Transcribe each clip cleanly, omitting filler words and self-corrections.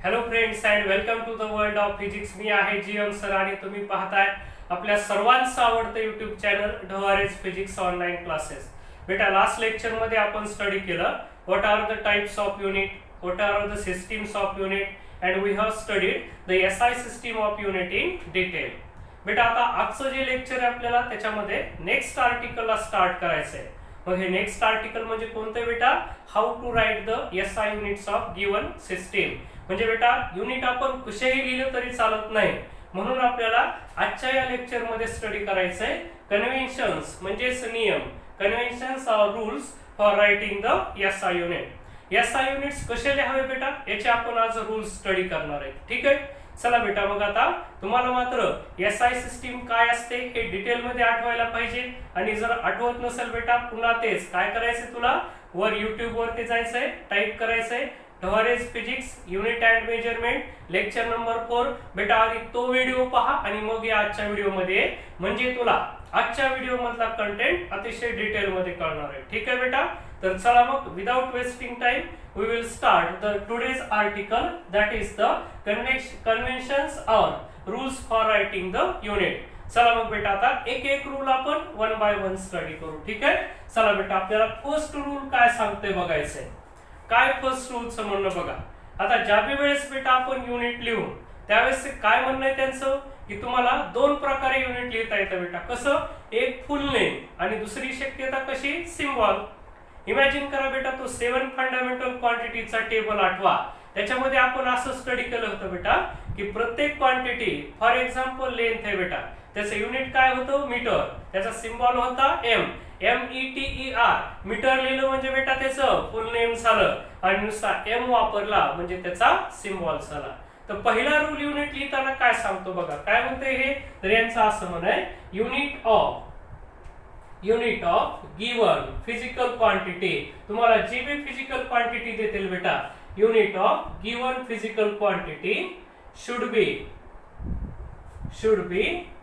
Hello friends and welcome to the world of physics. मी आहे GM sir आणि तुम्ही पाहताय आपल्या सर्वांचं आवडतं युट्यूब चॅनल ढवारेज फिजिक्स ऑनलाईन क्लासेस. बेटा लास्ट लेक्चर मध्ये आपण स्टडी केलं what are the types of unit, what are the systems of unit and we have studied the SI system of unit in detail. बेटा आता आजचं जे lecture आहे आपल्याला त्याच्यामध्ये नेक्स्ट आर्टिकलला स्टार्ट करायचं आहे. मग हे नेक्स्ट आर्टिकल म्हणजे कोणतं बेटा? How to write the SI units of given system. म्हणजे बेटा युनिट आपण कसेही लिहिलं तरी चालत नाही, म्हणून आपल्याला आजच्या या लेक्चर मध्ये स्टडी करायचं आहे कन्व्हेन्शन्स म्हणजेच नियम, conventions or rules for writing the SI unit. SI units कसे लिहावे बेटा याचे आपण आज रूल्स स्टडी करणार आहे. ठीक आहे, चला बेटा मग आता तुम्हाला मात्र एसआय सिस्टीम काय असते हे डिटेल मध्ये आठवायला पाहिजे. आणि जर आठवत नसेल बेटा पुन्हा तेच काय करायचं, तुला वर युट्यूब वरती जायचंय, टाईप करायचंय ढवारेज physics unit and measurement lecture number 4. बेटा आधी तो व्हिडिओ पहा आणि मग या आजच्या व्हिडिओ मध्ये म्हणजे तुला आजच्या व्हिडिओ मधला कंटेंट अतिशय डिटेल मध्ये कळणार आहे. ठीक आहे बेटा, तर चला मग without wasting time we will start the today's article, that is the conventions or rules for writing the unit. चला मग बेटा आता एक एक रूल आपण वन बाय वन स्टडी करू. ठीक आहे, चला बेटा आपल्याला फर्स्ट रूल काय सांगते बघायचंय. काय फर्स्ट रूलचं म्हणणं बघा. आता ज्या वेळेस बेटा आपण युनिट लिहू त्यावेळेस काय म्हणणं आहे त्यांचं की तुम्हाला दोन प्रकारे युनिट लिहिता येतं बेटा. कसं? एक फुल नेम आणि दुसरी शक्यता कशी? सिम्बॉल. इमॅजिन करा बेटा तो 7 फंडामेंटल क्वांटिटीचा टेबल आठवा. त्याच्यामध्ये आपण असं स्टडी केलं होतं बेटा की प्रत्येक क्वांटिटी फॉर एक्झाम्पल लेंथ आहे बेटा, त्याचं युनिट काय होतं? मीटर. त्याचा सिम्बॉल होता एम, METER. मीटर लिहिलं म्हणजे बेटा त्याचं फुल नेम झालं आणि नुसता एम वापरला म्हणजे त्याचा सिम्बॉल झाला. तर पहिला रूल युनिट लिहिताना काय सांगतो बघा, काय म्हणते हे? तर यांचं असं म्हण आहे unit of given physical quantity. तुम्हाला जी भी फिजिकल क्वांटिटी देतील बेटा, unit of given physical quantity should be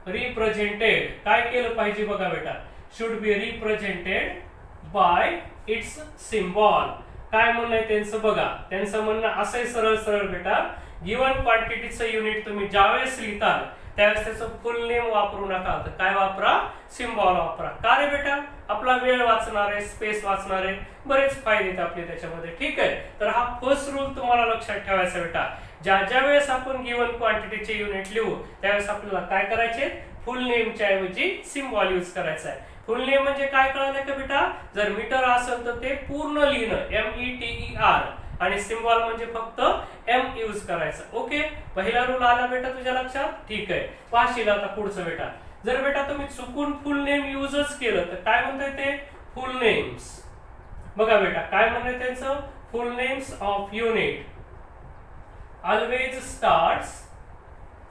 represented. काय केलं पाहिजे बघा बेटा? Should be represented by it's symbol. काय म्हणणं आहे त्यांचं बघा. त्यांचं म्हणणं असं सरळ सरळ बेटा, गिवन क्वांटिटीचं युनिट तुम्ही ज्यावेळेस लिहिता त्यावेळेस त्याचं फुल नेम वापरू नका, तर काय वापरा? सिम्बॉल वापरा. का रे बेटा? आपला वेळ वाचणार आहे, स्पेस वाचणार आहे, बरेच फायदे आहेत आपले त्याच्यामध्ये. ठीक आहे, तर हा फर्स्ट रूल तुम्हाला लक्षात ठेवायचा बेटा. ज्या वेळेस आपण गिवन क्वांटिटीचे युनिट लिहू त्यावेळेस आपल्याला काय करायचे? फुल नेमच्या ऐवजी सिम्बॉल यूज करायचा आहे. फुल नेम म्हणजे काय कळालं का बेटा? जर मीटर असेल तर ते पूर्ण लिहिणं METER आणि सिम्बॉल म्हणजे फक्त एम यूज करायचं. ओके, पहिला रूल आला बेटा तुझ्या लक्षात? ठीक आहे, पाहशील आता पुढचं बेटा. जर बेटा तुम्ही चुकून फुल नेम यूजच केलं तर काय म्हणताय ते? फुल नेम्स. बघा बेटा काय म्हणणं त्यांचं? फुल names of unit always starts,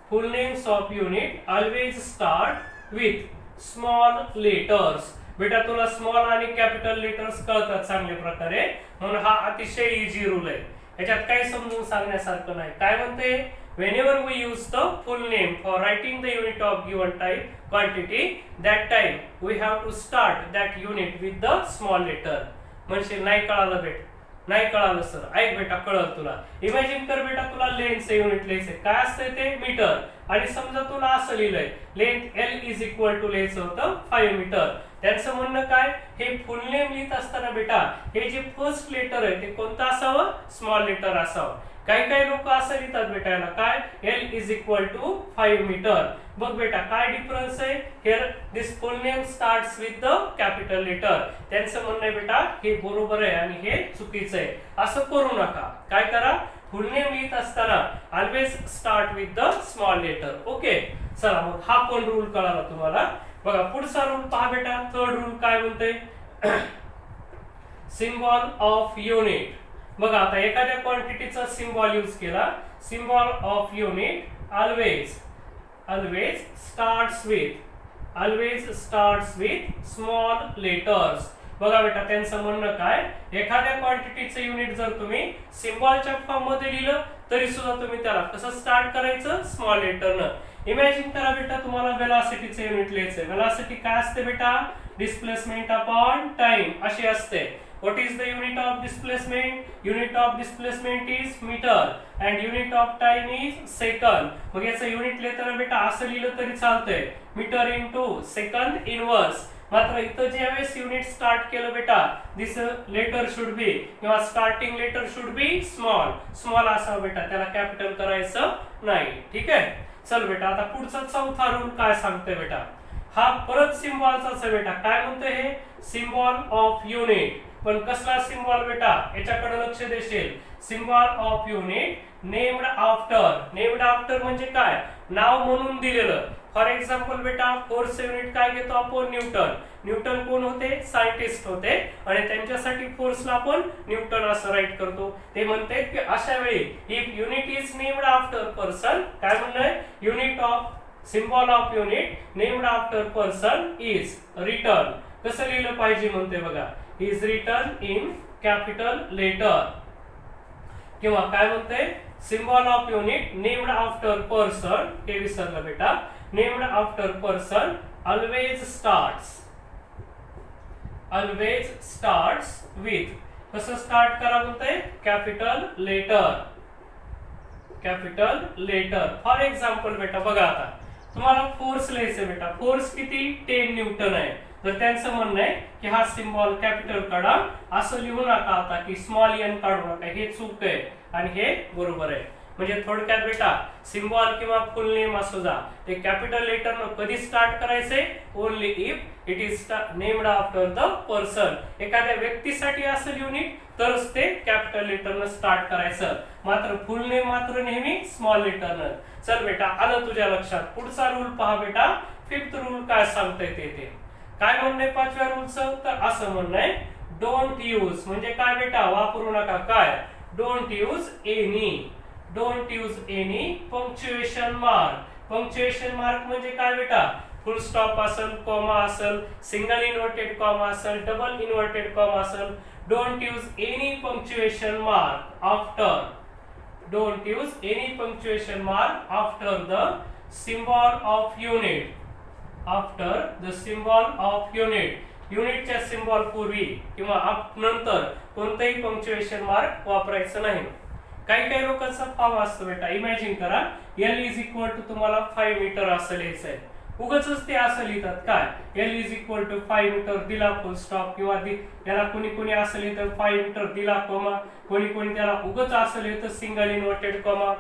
full names of unit always start with small letters. बेटा तुला स्मॉल आणि कॅपिटल लेटर्स कळतात चांगल्या प्रकारे, म्हणून हा अतिशय इझी रूल आहे. याच्यात काही समजून सांगण्यासारखं नाही. काय म्हणते? whenever we use the full name for writing the unit of given type quantity, that time we have to start that unit with the small letter. म्हणजे नाही कळालं बेटा? नाही कळालं सर? ऐक बेटा कळलं तुला. इमॅजिन कर बेटा तुला लेंथचं युनिट लिहायचंय. काय असतंय ते? मीटर. आणि समजा तुला असं लिहिलंय length L is equal to लिहायचं होतं 5 मीटर. त्यांचं म्हणणं काय? हे फुल नेम लिहित असताना बेटा हे जे फर्स्ट लेटर आहे ते कोणतं असावं? स्मॉल लेटर असावं. काही काही लोक असं लिहितात बेटा याला काय? L is equal to 5 metre. बघ बेटा काय डिफरन्स आहे? Here this full name starts with the capital letter. त्यांचं म्हणणं आहे बेटा हे बरोबर आहे आणि हे चुकीचं आहे. असं करू नका. काय करा? फुल नेम लिहित असताना always start with the small letter. Okay, चला मग हा पण रूल कळाला तुम्हाला. बघा पुढचा रूल पहा बेटा. थर्ड रूल काय म्हणते? Symbol of unit. बघा आता एखाद्या क्वांटिटीचा सिम्बॉल यूज केला. Symbol of unit always starts with small letters. बघा बेटा त्यांचं म्हणणं काय? एखाद्या क्वांटिटीचं युनिट जर तुम्ही सिम्बॉलच्या फॉर्म मध्ये लिहिलं तरी सुद्धा तुम्ही त्याला कसं स्टार्ट करायचं? स्मॉल लेटरनं. इमॅजिन करा बेटा तुम्हाला वेलॉसिटीचे युनिट लिहायचंय. वेलॉसिटी काय असते बेटा? डिस्प्लेसमेंट अपॉन टाइम अशी असते. What is the unit of displacement? Unit of displacement is meter and unit of time is second. मग याचं युनिट लिहिताना बेटा असं लिहिलं तरी चालतंय, मीटर इंटू सेकंड इनवर्स. मात्र इथं ज्यावेळेस युनिट स्टार्ट केलं बेटा, दिस लेटर शुड बी किंवा starting letter should be small. Small असावं बेटा, त्याला कॅपिटल करायचं नाही. ठीक आहे. चल बेटा आता पुढचा चौथा रूल काय सांगतोय बेटा, हा परत सिम्बॉलचाच आहे बेटा. काय म्हणतोय हे, सिम्बॉल ऑफ युनिट. पण कसला सिम्बॉल बेटा, याच्याकडे लक्ष देशील. Symbol of unit named after. Named after म्हणजे काय, नाव म्हणून दिलेलं. फॉर एक्झाम्पल बेटा फोर्स युनिट काय घेतो आपण, न्यूटन. न्यूटन कोण होते, सायंटिस्ट होते आणि त्यांच्यासाठी फोर्सला आपण न्यूटन असं राईट करतो. ते म्हणतात की अशा वेळी if unit is named after person, काय म्हणणं, unit of symbol of unit named after person is written. कसं लिहिलं पाहिजे म्हणते बघा, is written in capital letter. किंवा काय म्हणते, symbol of unit named after person, हे विसरलं बेटा, named after person always starts with. कसं स्टार्ट करा म्हणते, कॅपिटल लेटर. फॉर एक्झाम्पल बेटा बघा, आता तुम्हाला फोर्स लिहायचं बेटा. फोर्स किती, 10 न्यूटन आहे. तर त्यांचं म्हणणं आहे की हा सिम्बॉल कॅपिटल काढा, असं लिहू नका आता की स्मॉल एन काढू नका. हे चूक आहे आणि हे बरोबर आहे. म्हणजे थोडक्यात बेटा सिम्बॉल किंवा फुल नेम असू जा, ते कॅपिटल लेटरनं कधी स्टार्ट करायचे, only if it is named after the person. एखाद्या व्यक्तीसाठी असेल युनिट तरच ते कॅपिटल लेटरनं स्टार्ट करायचं, मात्र फुल नेम मात्र नेहमी स्मॉल लेटरनं. चल बेटा आलं तुझ्या लक्षात. पुढचा रूल पहा बेटा, फिफ्थ रूल काय सांगताय ते. काय म्हणणं पाचव्या रूलचं, तर असं म्हणणं आहे डोंट यूज. म्हणजे काय बेटा, वापरू नका. काय, don't use any punctuation mark. Punctuation mark म्हणजे काय बेटा, फुल स्टॉप असेल, कॉमा असेल, सिंगल इन्व्हर्टेड कॉमा असेल, डबल इन्व्हर्टेड कॉमा असेल. Don't use any punctuation mark after. Don't use any punctuation mark after the symbol of unit. After the symbol of unit. युनिटच्या symbol पूर्वी किंवा नंतर कोणताही पंक्च्युएशन मार्क वापरायचं नाही. काही काही लोकांचा फॉर्म असतो बेटा, इमॅजिन करा L इज इक्वल टू तुम्हाला 5 मीटर असं लिहायचं आहे. उगाचच ते असं लिहितात. काय, L is equal to 5 metre दिला फुल स्टॉप, किंवा त्याला कोणी असं लिहितं 5 मीटर दिला कॉमा, कोणी त्याला उगाच असं लिहितं सिंगल इन्व्हर्टेड कॉमा.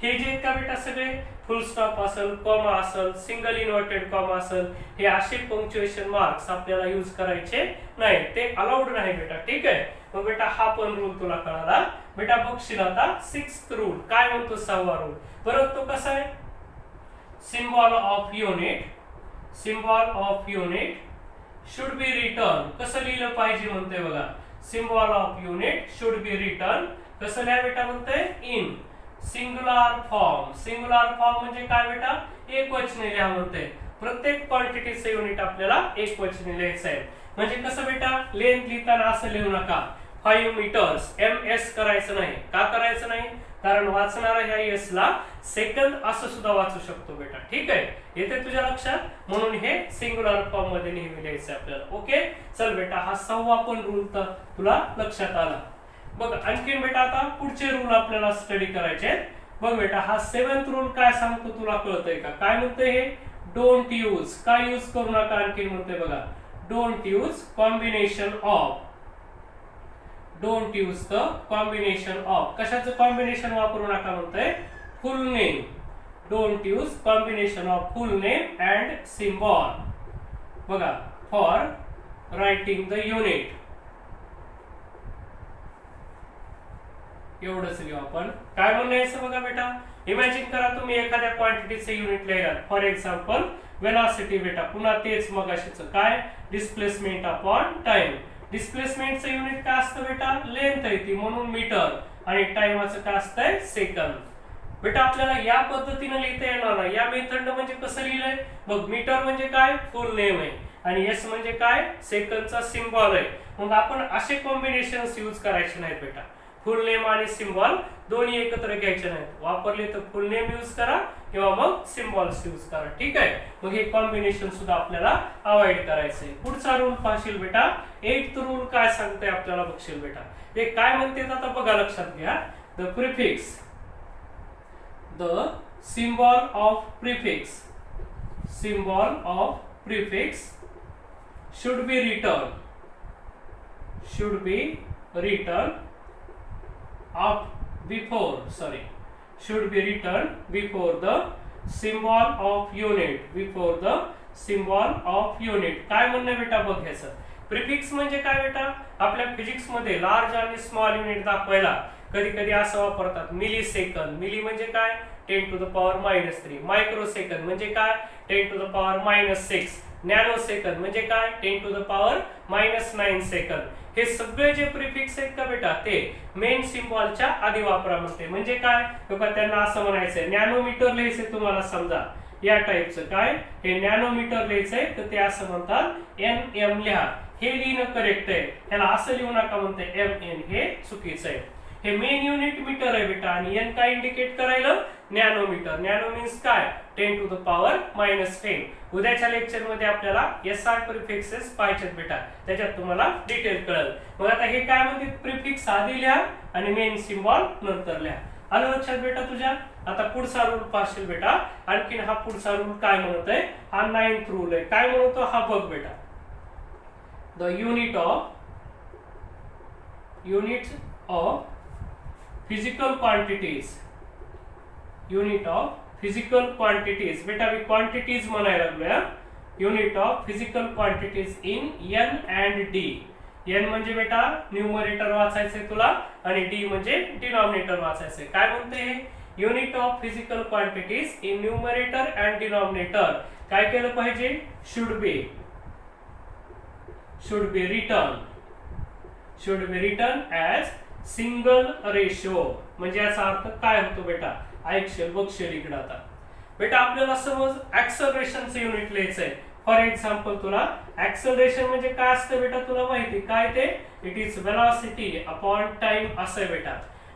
हे जे का बेटा सगळे फुल स्टॉप असेल, कॉमा असेल, सिंगल इन्व्हर्टेड कॉमा असेल, हे असे पंक्च्युएशन मार्क्स आपल्याला यूज करायचे नाही, ते अलाउड नाही बेटा. ठीक आहे. मग बेटा हा पण रूल तुला कळाला. बेटा बघशील आता 6th रूल काय म्हणतो, 6वा रूल. परत तो कसा आहे, symbol of unit should be return. कसं लिहिलं पाहिजे म्हणते बघा, symbol of unit should be return. कसं लिहा बेटा म्हणते, in singular form. Singular form म्हणजे काय बेटा, एकवचनी लिहा म्हणते. प्रत्येक क्वांटिटीचं युनिट आपल्याला एकवचनी लिहायचं आहे. म्हणजे कसं बेटा, लेंथ लिहिताना असं लिहू नका 5 मीटर्स, MS करायचं नाही. का करायचं नाही, कारण वाचणारा ह्या एस ला सेकंद असं सुद्धा वाचू शकतो बेटा. ठीक आहे, येते तुझ्या लक्षात. म्हणून हे सिंगुलर फॉर्म मध्ये नेहमी लिहायचं आपल्याला. ओके. चल बेटा हा 6वा पण रूल तर तुला लक्षात आला. बघ आणखीन बेटा आता पुढचे रूल आपल्याला स्टडी करायचे. बघ बेटा हा 7th रूल काय सांगतो तुला कळतंय का. काय म्हणतंय हे, डोंट यूज. काय यूज करू नका आणखीन म्हणतंय बघा, don't use combination of. Don't use the combination of. कशाचं कॉम्बिनेशन वापरू नका म्हणतंय, फुल name. Don't use combination of full name and symbol. बघा, फॉर रायटिंग द युनिट. एवढंच लिहू आपण. काय म्हणायचं बघा बेटा, इमॅजिन करा तुम्ही एखाद्या क्वांटिटीचे युनिट लिहिलात. फॉर एक्झाम्पल वेलॉसिटी बेटा, पुन्हा तेच मगाशीचं काय, डिस्प्लेसमेंट अपॉन टाइम. डिस्प्लेसमेंटचं युनिट काय असतं बेटा, लेंथ आहे ती, म्हणून मीटर. आणि टाइमाचं काय असतंय, सेकंद. बेटा आपल्याला या पद्धतीने लिहिता येणार नाही. या मेथड म्हणजे कसं लिहिलंय बघ, मीटर म्हणजे काय, फुल नेम आहे, आणि एस म्हणजे काय, सेकंदचा सिम्बॉल आहे. मग आपण असे कॉम्बिनेशन्स यूज करायचे नाहीत बेटा. फुल नेम आणि सिम्बॉल दोन्ही एकत्र घ्यायचे नाहीत. वापरले तर फुल नेम यूज करा किंवा मग सिम्बॉल्स यूज करा. ठीक आहे. मग हे कॉम्बिनेशन सुद्धा आपल्याला अवॉइड करायचंय. पुढचा रूल पाहशील बेटा. 8th रूल काय सांगते आपल्याला बघशील बेटा. ते काय म्हणते आता बघा, लक्षात घ्या. The prefix, the symbol of prefix, symbol of prefix should be written up before, should be written before the symbol of unit, before the symbol of unit. काय म्हणणे बेटा बघ ह्याचं. प्रिफिक्स म्हणजे काय बेटा, आपल्या फिजिक्स मध्ये लार्ज आणि स्मॉल युनिट दाखवायला कधी कधी असं वापरतात. मिली सेकंद, मिली म्हणजे काय 10 to the power -3. Micro second म्हणजे काय 10 to the power -6. Nano second म्हणजे काय 10 to the power -9 सेकंद. हे सगळे जे प्रिफिक्स आहेत का बेटा, ते मेन सिम्बॉलच्या आधी वापरा म्हणते. म्हणजे काय बघा, त्यांना असं म्हणायचंय नॅनोमीटर लिहायचंय तुम्हाला. समजा या टाईपचं काय, हे नॅनोमीटर लिहायचंय तर ते असं म्हणतात NM लिहा. हे लिहिणं करेक्ट आहे. ह्याला असं लिहू नका म्हणते MN, हे चुकीचं आहे. हे मेन युनिट मीटर आहे बेटा आणि एन काय इंडिकेट करायला, नॅनोमीटर. नॅनो मीन्स काय 10 to the power -10. उद्याच्या लेक्चर मध्ये आपल्याला SR प्रिफिक्सेस पाहिजेत बेटा, त्याच्यात तुम्हाला डिटेल कळेल. मग आता हे काय म्हणते, प्रिफिक्स आधी लिहा आणि मेन सिम्बॉल नंतर लिहा. आलं लक्षात बेटा तुझ्या. आता पुढचा रूल पाहशील बेटा. आणखीन हा पुढचा रूल काय म्हणतोय, हा 9th रूल आहे. काय म्हणतो हा बघ बेटा. The unit of physical quantities, unit of physical quantities. बेटा मी quantities म्हणायला लागलोय. unit of physical quantities in N and D. N म्हणजे बेटा न्यूमरेटर वाचायचंय तुला आणि D म्हणजे डिनॉमिनेटर वाचायचंय. काय म्हणते, unit of physical quantities in numerator and denominator काय केलं पाहिजे, should be written as single ratio. म्हणजे याचा अर्थ काय होतो बेटा, ऐकशील बघशील इकडे. आता बेटा आपल्याला समज ऍक्सलरेशनचं युनिट लिहायचंय. फॉर एक्झाम्पल तुला ऍक्सलरेशन म्हणजे काय असतं बेटा तुला माहिती काय ते, it is velocity upon time असं बेटा.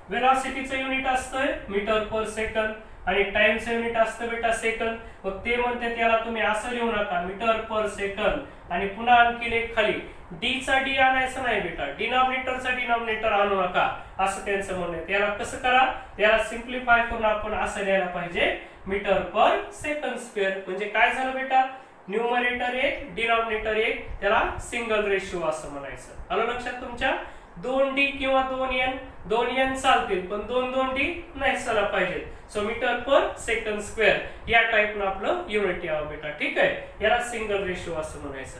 वेलॉसिटीचं युनिट असतंय मीटर पर सेकंद आणि टाइमचं युनिट असतं बेटा सेकंद. मग ते म्हणते त्याला तुम्ही असं लिहू नका मीटर पर सेकंद आणि पुन्हा आणखीन एक खाली डी चा डी आणायचं नाही बेटा, डिनॉमिनेटरचा डिनॉमिनेटर आणू नका असं त्यांचं म्हणणं आहे. त्याला कसं करा, त्याला सिम्प्लिफाय करून आपण असं लिहायला पाहिजे मीटर पर सेकंड स्क्वेअर. म्हणजे काय झालं बेटा, न्यूमरेटर एक डिनॉमिनेटर एक, त्याला सिंगल रेशिओ असं म्हणायचं. आलं लक्षात तुमच्या. 2D किंवा 2N, 2N चालतील पण 2D नाही चालला पाहिजे. सो मीटर पर सेकंड स्क्वेअर या टाईपनं आपलं युनिट यावं बेटा. ठीक आहे, याला सिंगल रेशिओ असं म्हणायचं.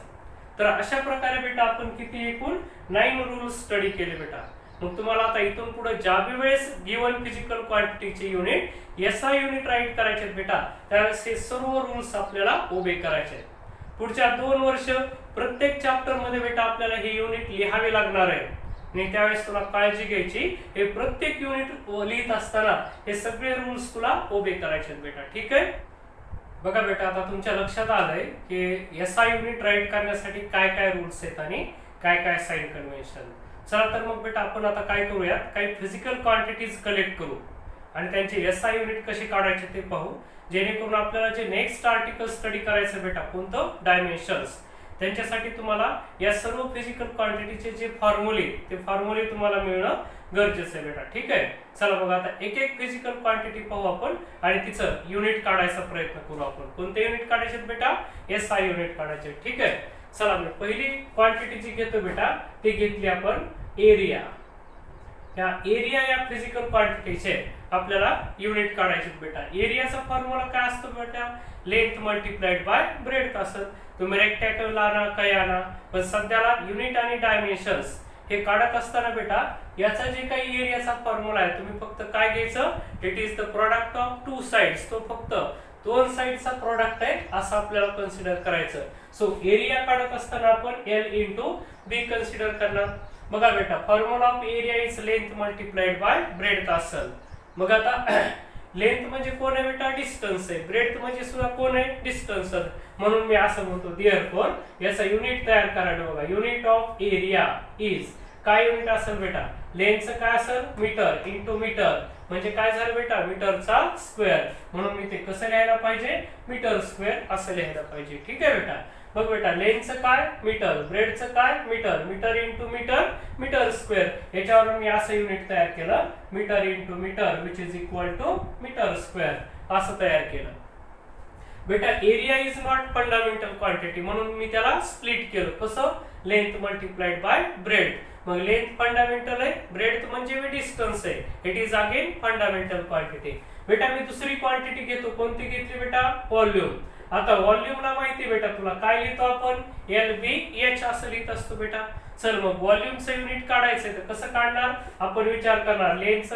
तर अशा प्रकारे बेटा आपण किती एकूण 9 रूल्स स्टडी केले बेटा. मग तुम्हाला आता इथून पुढे ज्या वेळेस गिवन फिजिकल क्वांटिटीचे युनिट SI युनिट राईट करायचे बेटा, त्यावेळेस हे सर्व रूल्स आपल्याला ओबे करायचे. पुढच्या 2 वर्ष प्रत्येक चॅप्टर मध्ये बेटा आपल्याला हे युनिट लिहावे लागणार आहे आणि त्यावेळेस तुला काळजी घ्यायची, हे प्रत्येक युनिट लिहित असताना हे सगळे रूल्स तुला ओबे करायचे बेटा. ठीक आहे. बघा बेटा आता तुमच्या लक्षात आलंय की SI युनिट राईट करण्यासाठी काय काय रूल्स आहेत आणि काय काय साइन कन्व्हेन्शन. चला तर मग बेटा आपण आता काय करूयात, काही फिजिकल क्वांटिटीज कलेक्ट करू आणि त्यांचे SI युनिट कसे काढायचे ते पाहू, जेणेकरून आपल्याला जे नेक्स्ट आर्टिकल स्टडी करायचं बेटा कोणतं, डायमेन्शन्स, त्यांच्यासाठी तुम्हाला या सर्व फिजिकल क्वांटिटीचे जे फॉर्म्युले तुम्हाला मिळणं गरजेचं आहे बेटा. ठीक आहे. चला बघा आता एक एक फिजिकल क्वांटिटी पाहू आपण आणि तिचं युनिट काढायचा प्रयत्न करू आपण. कोणते युनिट काढायचे बेटा, SI युनिट काढायचे. ठीक आहे. चला मी पहिली क्वांटिटी जी घेतो बेटा ती घेतली आपण एरिया. या एरिया या फिजिकल क्वांटिटीचे आपल्याला युनिट काढायचे बेटा. एरियाचा फॉर्म्युला काय असतो बेटा, लेंथ मल्टिप्लाइड बाय ब्रेड्थ असतं. तुम्ही रेक्टँगल आणा काय आणा, पण सध्याला युनिट आणि डायमेन्शन्स हे काढत असताना बेटा याचा जे काही एरियाचा फॉर्म्युला आहे तुम्ही फक्त काय घ्यायचं, it is the product of two sides. तो फक्त 2 साइडचा प्रोडक्ट आहे असं आपल्याला कन्सिडर करायचं. सो एरिया काढत असताना आपण L × B कन्सिडर करणार. बघा बेटा formula of area is length multiplied bye breadth असेल. मग आता लेंथ म्हणजे कोण आहे बेटा, डिस्टन्स आहे. ब्रेड्थ म्हणजे सुद्धा कोण आहे, डिस्टन्स. म्हणून मी असं म्हणतो देअरफॉर याचा युनिट तयार करायला बघा, युनिट ऑफ एरिया इज काय युनिट असेल बेटा, लेंथचं काय असेल मीटर इंटू मीटर म्हणजे काय झालं बेटा मीटरचा स्क्वेअर म्हणून मी ते कसं लिहायला पाहिजे मीटर स्क्वेअर असं लिहायला पाहिजे ठीक आहे बेटा बघ बेटा लेंथचं काय मीटर ब्रेडचं काय metre metre into metre metre square याच्यावरून मी असं युनिट तयार केलं metre into metre which is equal to metre square असं तयार केलं बेटा area is not fundamental quantity म्हणून मी त्याला स्प्लिट केलं कसं लेंथ मल्टिप्लाइड बाय ब्रेड मग लेंथ फंडामेंटल आहे ब्रेड म्हणजे डिस्टन्स आहे it is again fundamental quantity बेटा मी दुसरी क्वांटिटी घेतो कोणती घेतली बेटा व्हॉल्यूम आता व्हॉल्यूमला माहिती बेटा तुला काय लिहितो आपण एल बी एच असं लिहित असतो बेटा चल मग व्हॉल्यूमचं युनिट काढायचंय तर कसं काढणार आपण विचार करणार लेंथ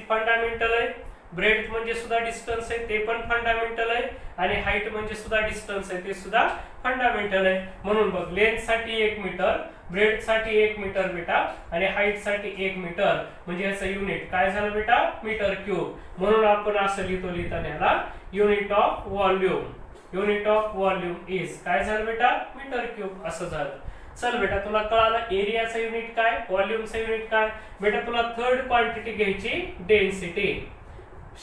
फंडामेंटल आहे ब्रेड म्हणजे सुद्धा डिस्टन्स आहे ते पण फंडामेंटल आहे आणि हाईट म्हणजे सुद्धा डिस्टन्स आहे ते सुद्धा फंडामेंटल आहे म्हणून बघ लेंथ साठी 1 मीटर ब्रेड साठी 1 मीटर बेटा आणि हाईट साठी 1 मीटर म्हणजे याचं युनिट काय झालं बेटा मीटर क्यूब म्हणून आपण असं लिहिताना याला युनिट ऑफ व्हॉल्यूम इज काय झालं बेटा मीटर क्यूब असं झालं चल बेटा तुला कळालं एरियाचं युनिट काय व्हॉल्यूमचं युनिट काय बेटा तुला थर्ड क्वांटिटी घ्यायची डेन्सिटी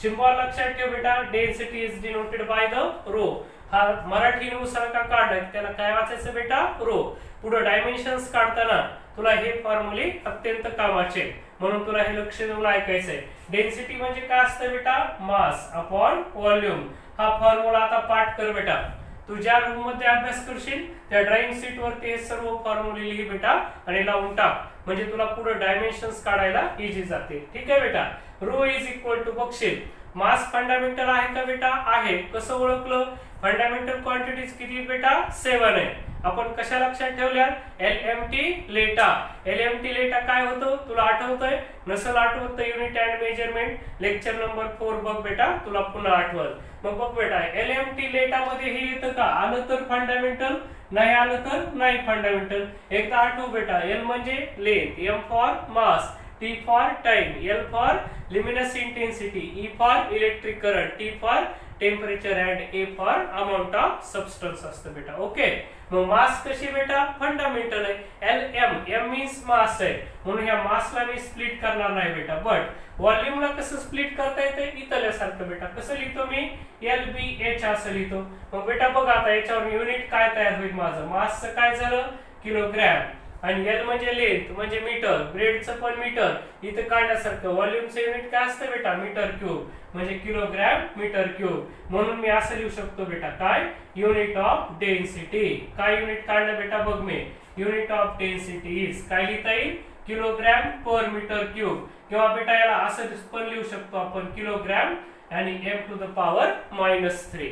सिंबॉल लक्षात ठेव बेटा density is denoted by the rho हा मराठी नुसार का काढलाय त्याला काय वाचायचं बेटा रो पुढे डायमेन्शन्स काढताना तुला हे फॉर्म्युले अत्यंत कामाचे म्हणून तुला हे लक्ष देऊन ऐकायचंय डेन्सिटी म्हणजे काय असतं बेटा मास अपॉन व्हॉल्यूम हा फॉर्म्युला आता पाठ कर बेटा तू ज्या रूम मध्ये अभ्यास करशील त्या ड्रॉइंग शीट वरती हे सर्व फॉर्म्युले लिही बेटा आणि लावून टाक म्हणजे तुला पुढे डायमेन्शन्स काढायला इझी जाते ठीक आहे बेटा रो इज इक्वल टू बघशील मास फंडामेंटल आहे का बेटा आहे कसं ओळखलं फंडामेंटल क्वांटिटीज किती बेटा 7 आहे आपण कशा लक्षात ठेवल्या एलएमटी लेटा काय होतं तुला आठवतंय नसल आठवत तर unit and measurement lecture number 4 बघ बेटा तुला पुन्हा आठवल मग बघ बेटा एलएमटी लेटा मध्ये हे येतं का आलं तर फंडामेंटल नाही आलं तर नाही फंडामेंटल एकदा आठव बेटा एल म्हणजे length M for mass T for time, L for luminous intensity, E for electric current, T for temperature and A for amount of substance असतं बेटा ओके मग मास कशी बेटा फंडामेंटल आहे M मीन्स मास आहे म्हणून या मासला मी स्प्लिट करणार नाही बेटा बट व्हॉल्यूमला कसं स्प्लिट करता येते इथल्यासारखं बेटा कसं लिहितो मी LBH असं लिहितो मग बेटा बघ आता याच्यावर युनिट काय तयार होईल माझं मासचं काय झालं किलोग्रॅम आणि एल म्हणजे लेंथ म्हणजे मीटर ब्रेडचं पण मीटर इथे काढण्यासारखं व्हॉल्यूमचं युनिट काय असतं बेटा मीटर क्यूब म्हणजे किलोग्रॅम मीटर क्यूब म्हणून मी असं लिहू शकतो बेटा काय युनिट ऑफ डेन्सिटी काय युनिट काढलं बेटा बघ मी युनिट ऑफ डेन्सिटी इज काय लिहिता येईल किलोग्रॅम पर मीटर क्यूब किंवा बेटा याला असं पण लिहू शकतो आपण किलोग्रॅम आणि m⁻³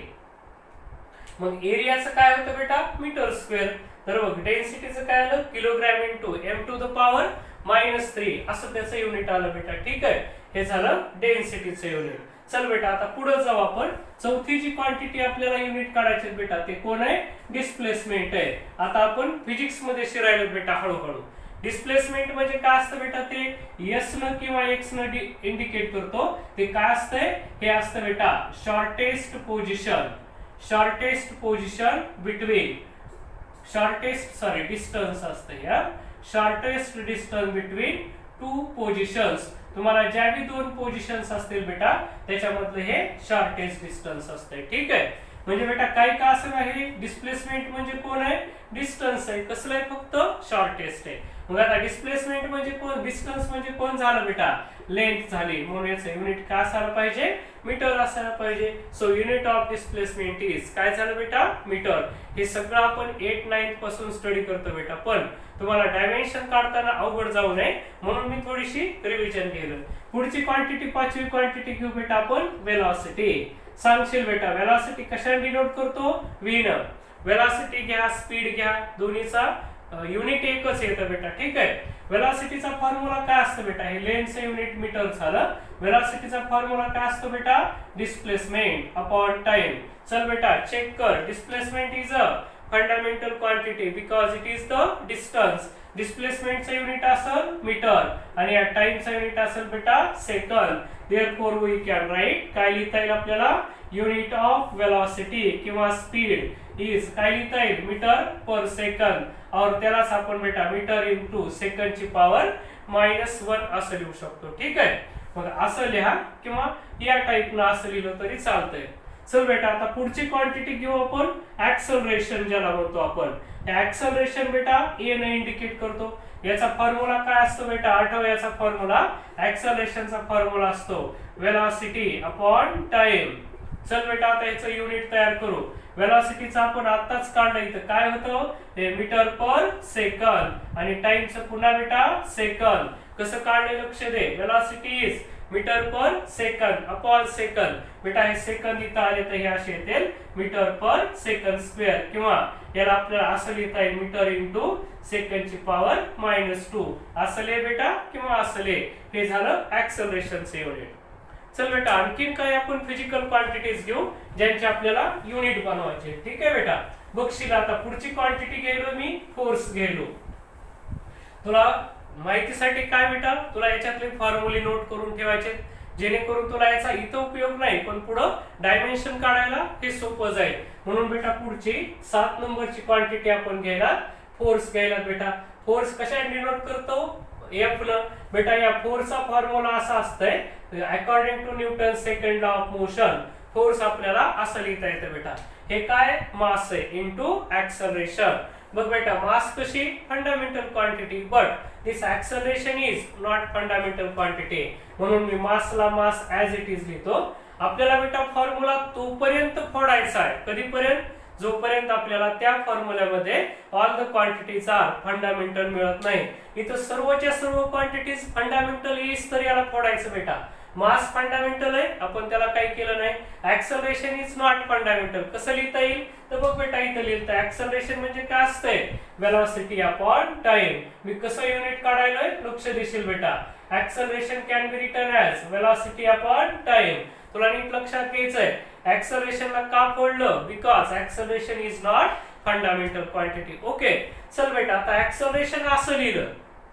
मग एरियाचं काय होतं बेटा मीटर स्क्वेअर तर बघ डेन्सिटीचं काय आलं किलोग्रॅम इंटू m⁻³ असं त्याचं युनिट आलं बेटा ठीक आहे हे झालं डेन्सिटीचं युनिट चल बेटा आता पुढे जाऊ आपण चौथी जी क्वांटिटी आपल्याला युनिट काढायची बेटा ते कोण आहे डिस्प्लेसमेंट आहे आता आपण फिजिक्स मध्ये शिरायलो बेटा हळूहळू डिस्प्लेसमेंट म्हणजे काय असतं बेटा ते एस न किंवा एक्स न इंडिकेट करतो ते काय असतंय हे असतं बेटा शॉर्टेस्ट पोझिशन बिटवीन डिस्टन्स असतं या शॉर्टेस्ट डिस्टन्स बिटवीन 2 पोझिशन्स तुम्हाला ज्या बी 2 पोझिशन्स असतील बेटा त्याच्यामधलं हे शॉर्टेस्ट डिस्टन्स असते ठीक आहे म्हणजे बेटा काय का असं नाही डिस्प्लेसमेंट म्हणजे कोण आहे डिस्टन्स आहे कसलं आहे फक्त शॉर्टेस्ट आहे मग आता डिस्प्लेसमेंट म्हणजे कोण डिस्टन्स म्हणजे कोण झालं बेटा लेंथ झाली म्हणून याचं युनिट काय असायला पाहिजे मीटर असायला पाहिजे so unit of displacement is काय झालं बेटा मीटर हे सगळं आपण 8-9 पासून स्टडी करतो बेटा पण तुम्हाला डायमेन्शन काढताना अवघड जाऊ नये म्हणून मी थोडीशी रिव्हिजन केलं पुढची क्वांटिटी 5वी क्वांटिटी घेऊ बेटा आपण वेलॉसिटी सांगशील बेटा वेलॉसिटी कशाने डिनोट करतो v न वेलॉसिटी घ्या स्पीड घ्या दोन्हीचा युनिट एकच येतं बेटा ठीक आहे वेलॉसिटीचा फॉर्म्युला काय असतो बेटा हे लेंथचं युनिट मीटर झालं वेलॉसिटीचा फॉर्म्युला काय असतो बेटा डिस्प्लेसमेंट अपॉन टाइम चल बेटा चेक कर displacement is a fundamental quantity because it is the distance डिस्प्लेसमेंटचं युनिट असेल मीटर आणि या टाइमचं युनिट असेल बेटा second therefore we can write काय लिहिता येईल आपल्याला युनिट ऑफ वेलॉसिटी किंवा स्पीड इज काय लिहिता येईल मीटर पर सेकंद और त्यालाच आपण बेटा मीटर इंटू सेकंडची पॉवर -1 असं लिहू शकतो. ठीक आहे, मग असं लिहा किंवा या टाईपनं असं लिहिलं तरी चालतंय. चल बेटा आता पुढची क्वांटिटी घेऊ आपण, ऍक्सलरेशन ज्याला म्हणतो आपण. ऍक्सलरेशन बेटा ए ने इंडिकेट करतो. याचा फॉर्म्युला काय असतो बेटा, आठव याचा फॉर्म्युला. ऍक्सलरेशनचा फॉर्म्युला असतो वेलोसिटी अपॉन टाइम. चल बेटा आता याचं युनिट तयार करू. वेलोसिटीचा आपण आताच काढलं, इथं काय होतं हे मीटर पर सेकंद आणि टाइमचं पुन्हा बेटा सेकंद. कसं काढले लक्ष दे. Velocity is metre per second upon second. बेटा हे सेकंद इथं आले तर हे असे येतील मीटर पर सेकंद स्क्वेअर, किंवा याला आपल्याला असं लिहिता येईल मीटर इंटू सेकंडची पॉवर -2 असं लिह बेटा, किंवा असं लिह. हे झालं ऍक्सलरेशनचे युनिट. चल बेटा आणखीन काही आपण फिजिकल क्वांटिटीज घेऊ ज्यांचे आपल्याला युनिट बनवायचे. ठीक आहे बेटा, बघशील आता पुढची क्वांटिटी घ्यायलो मी, फोर्स घ्यायलो. तुला माहितीसाठी काय बेटा, तुला याच्यातले फॉर्म्युले नोट करून ठेवायचे जेणेकरून तुला याचा इथं उपयोग नाही पण पुढं डायमेन्शन काढायला हे सोपं जाईल. म्हणून बेटा पुढची 7 नंबरची क्वांटिटी आपण घ्यायला, फोर्स घ्यायला. बेटा फोर्स कशा डिनोट करतो, एफ न. बेटा या फोर्सचा फॉर्म्युला असा असतंय, according to Newton second law of motion force आपल्याला असं लिहिता येतं बेटा. हे काय मास आहे इंटू ऍक्सलरेशन. बघ बेटा मास कशी fundamental quantity, but this acceleration is not fundamental quantity. म्हणून मी मासला मास ऍज इट इज लिहितो. आपल्याला बेटा फॉर्म्युला तोपर्यंत फोडायचा आहे, कधीपर्यंत, जोपर्यंत आपल्याला त्या फॉर्म्युल्यामध्ये all the quantities are fundamental मिळत नाही. इथं सर्वच्या सर्व क्वांटिटीज फंडामेंटल इज तर याला फोडायचं बेटा. मास फंडामेंटल आहे, आपण त्याला काही केलं नाही. Acceleration is not fundamental. कसं लिहिता येईल तर बघ बेटा इथं लिहितं ऍक्सलरेशन म्हणजे काय असतंय, वेलोसिटी अपॉन टाइम. मी कसं युनिट काढायलोय लक्ष देशील बेटा. Acceleration can be written as velocity upon time. तुला नीट लक्षात घ्यायचंय ऍक्सलरेशनला का फोडलं, because acceleration is not fundamental quantity. Okay चल बेटा आता ऍक्सलरेशन असं लिहिलं,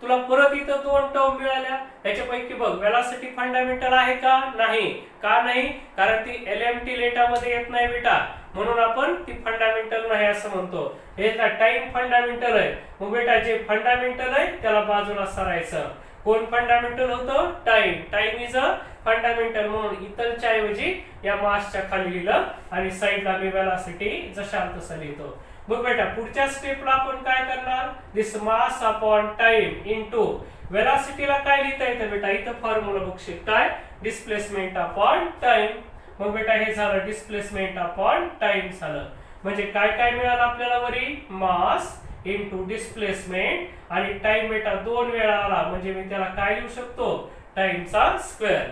तुला परत इथं 2 टर्म मिळाल्या. त्याच्यापैकी बघ वेलोसिटी फंडामेंटल आहे का, नाही. का नाही, कारण ती एलएमटी डेटामध्ये येत नाही बेटा, म्हणून आपण ती फंडामेंटल नाही असं म्हणतो. हे टाइम फंडामेंटल आहे. मग बेटा जे फंडामेंटल आहे त्याला बाजूला सरायचं. कोण फंडामेंटल होतं, time. Time is a fundamental, म्हणून इथलच्या ऐवजी या मासच्या खाली लिहिलं आणि साइडला मी वेलोसिटी जशा तसं लिहितो. बघ बेटा पुढच्या स्टेपला आपण काय करणार, this mass upon time into वेलोसिटीला काय लिहिता येतं बेटा, इथं फॉर्म्युला बघशील काय, डिस्प्लेसमेंट अपॉन टाइम. मग बेटा हे झालं डिस्प्लेसमेंट अपॉन टाइम झालं. म्हणजे काय काय मिळालं आपल्याला वरी, मास इनटू डिस्प्लेसमेंट आणि टाइम बेटा 2 वेळा आला म्हणजे मी त्याला काय लिहू शकतो, टाइमचा स्क्वेअर.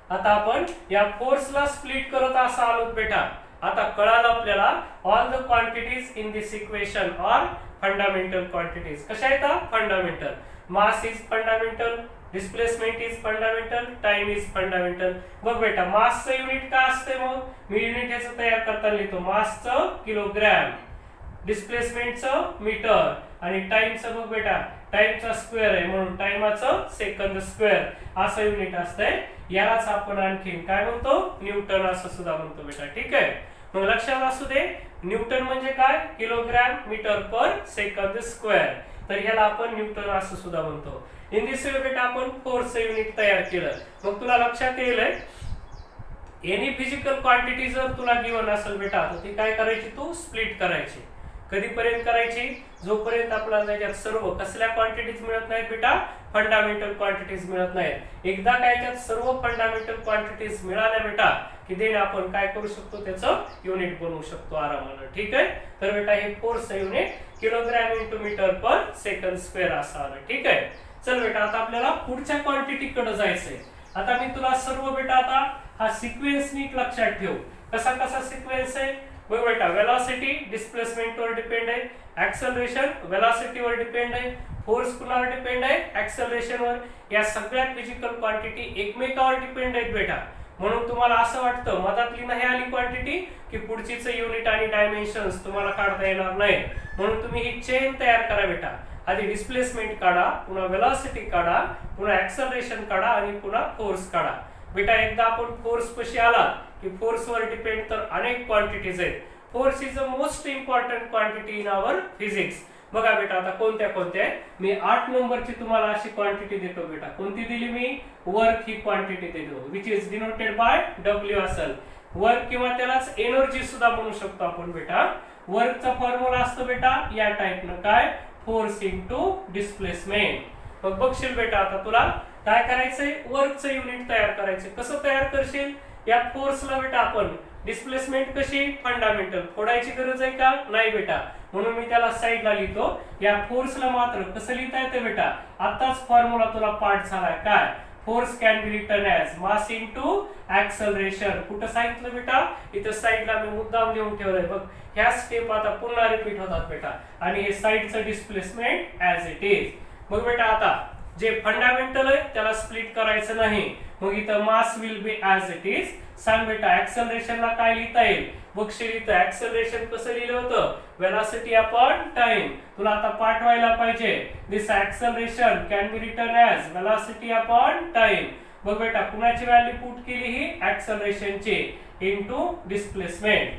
आता आपण या फोर्सला स्प्लिट करत असं आलो बेटा. आता कळालं आपल्याला all the quantities in this equation are fundamental quantities. कशा येतात, fundamental. Mass is fundamental, displacement is fundamental, time is fundamental. बघ बेटा मासचं युनिट काय असते, मग मी युनिट याचं तयार करताना लिहितो मासचं किलोग्रॅम, डिस्प्लेसमेंटचं मीटर आणि टाइमचं बघ बेटा टाइमचा स्क्वेअर आहे म्हणून टाइमाचं सेकंद स्क्वेअर असं युनिट असतंय. यालाच आपण आणखीन काय म्हणतो, न्यूटन असं सुद्धा म्हणतो बेटा. ठीक आहे, मग लक्षात असू दे न्यूटन म्हणजे काय, kilogram metre per second square. तर ह्याला आपण न्यूटन असं सुद्धा म्हणतो. इन दिस वे बेटा आपण फोर्सचं युनिट तयार केलं. मग तुला लक्षात येईल एनी फिजिकल क्वांटिटी जर तुला गिवन असेल बेटा तर ती काय करायची, तू स्प्लिट करायची. कधीपर्यंत करायची, जोपर्यंत आपल्याला त्याच्यात सर्व कसल्या क्वांटिटीज मिळत नाहीत बेटा, फंडामेंटल क्वांटिटीज मिळत नाहीत. एकदा काय त्यात सर्व फंडामेंटल क्वांटिटीज मिळाल्या बेटा की देन आपण काय करू शकतो, त्याचं युनिट बनवू शकतो आरामानं. ठीक आहे, तर बेटा हे फोर्सचं unit kilogram into metre per second square असं आलं. ठीक आहे, चल बेटा आता आपल्याला पुढच्या क्वांटिटी कडे जायचंय. आता मी तुला सर्व बेटा आता हा सिक्वेन्स नीट लक्षात ठेव. कसा कसा सिक्वेन्स आहे बघ बेटा. वेलोसिटी डिस्प्लेसमेंट वर डिपेंड आहे, ऍक्सलरेशन वेलोसिटी वर डिपेंड आहे, फोर्स कुणावर डिपेंड आहे, ऍक्सलरेशन वर. या सगळ्या फिजिकल क्वांटिटी एकमेकावर डिपेंड आहेत बेटा. म्हणून तुम्हाला असं वाटतं मधातली नाही आली क्वांटिटी की पुढचीच युनिट आणि डायमेन्शन्स तुम्हाला काढता येणार नाही. म्हणून तुम्ही ही चेन तयार करा बेटा. आधी डिस्प्लेसमेंट काढा, पुन्हा वेलोसिटी काढा, पुन्हा ऍक्सलरेशन काढा आणि पुन्हा फोर्स काढा. बेटा एकदा आपण फोर्स कशी आला की फोर्स वर डिपेंड तर अनेक क्वांटिटीज आहेत. Force is the most important quantity in our physics. बघा बेटा आता कोणत्या कोणत्या आहे. मी 8 नंबरची तुम्हाला अशी क्वांटिटी देतो बेटा. कोणती दिली मी? वर्क ही क्वांटिटी देतो which is denoted bye W असेल. वर्क किंवा त्यालाच एनर्जी सुद्धा म्हणू शकतो आपण बेटा. वर्कचा फॉर्म्युला असतो बेटा या टाइपनं, काय? Force into displacement. मग बघशील बेटा आता तुला काय करायचंय? वर्कचं युनिट तयार करायचं. कसं तयार करशील? या फोर्सला बेटा आपण डिस्प्लेसमेंट कशी? फंडामेंटल. फोडायची गरज आहे का? नाही बेटा. म्हणून मी त्याला साईडला लिहितो. या फोर्सला मात्र कसं लिहिता येतं बेटा? आताच फॉर्म्युला तुला पाठ झालाय, काय? Force can be written as mass into acceleration. कुठं सांगितलं बेटा? इथं साईडला मी मुद्दाम लिहून ठेवलंय बघ. ह्या स्टेप आता पुन्हा रिपीट होतात बेटा. आणि हे साईडचं डिस्प्लेसमेंट ऍज इट इज. मग बेटा आता जे फंडामेंटल आहे त्याला स्प्लिट करायचं नाही. मग इथं mass will be as it is. सांग बेटा ऍक्सलरेशनला काय लिहिता येईल? बघशील इथं ऍक्सलरेशन कसं लिहिलं होतं? Velocity upon time. तुला आता पाठवायला पाहिजे. This acceleration can be written as velocity upon time. बघ बेटा कुणाची व्हॅल्यू पुट केली? ही ऍक्सलरेशनची इनटू डिस्प्लेसमेंट.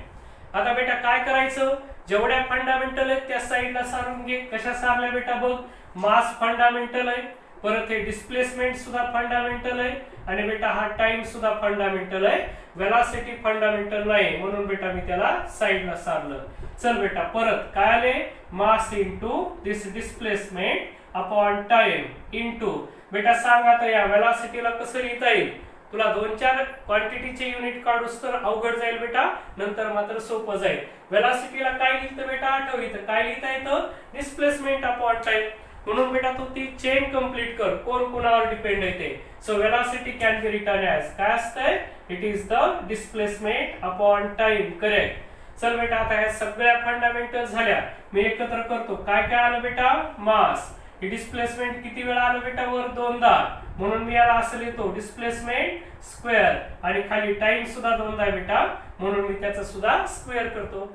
आता बेटा काय करायचं? जेवढ्या फंडामेंटल आहेत त्या साईडला सारून घे. कशा सारल्या बेटा? बघ मास फंडामेंटल आहे, परत हे डिस्प्लेसमेंट सुद्धा फंडामेंटल आहे, आणि बेटा हा टाइम सुद्धा फंडामेंटल आहे. वेलोसिटी फंडामेंटल नाही म्हणून बेटा मी त्याला साईडला सारलं. चल बेटा परत काय आले? मास इंटू दिस डिस्प्लेसमेंट अपॉन टाइम इंटू. बेटा सांग आता या वेलोसिटीला कसं लिहिता येईल? तुला 2-4 क्वांटिटीचे युनिट काढूस तर अवघड जाईल बेटा, नंतर मात्र सोपं जाईल. वेलोसिटीला काय लिहितं बेटा? आठव इथं काय लिहिता येतं? Displacement upon time. म्हणून बेटा तू ती चेन कंप्लीट कर. कोण कोणावर डिपेंड आहे ते. So velocity can be written as काय असतंय? It is the displacement upon time. Correct. चल बेटा आता ह्या सगळ्या फंडामेंटल झाल्या. मी एकत्र करतो. काय काय आलं बेटा? मास. हे डिस्प्लेसमेंट किती वेळा आलं बेटा? वर 2दा. म्हणून मी याला असं लिहितो डिस्प्लेसमेंट स्क्वेअर. आणि खाली टाइम सुद्धा 2दा आहे बेटा, म्हणून मी त्याचा सुद्धा स्क्वेअर करतो.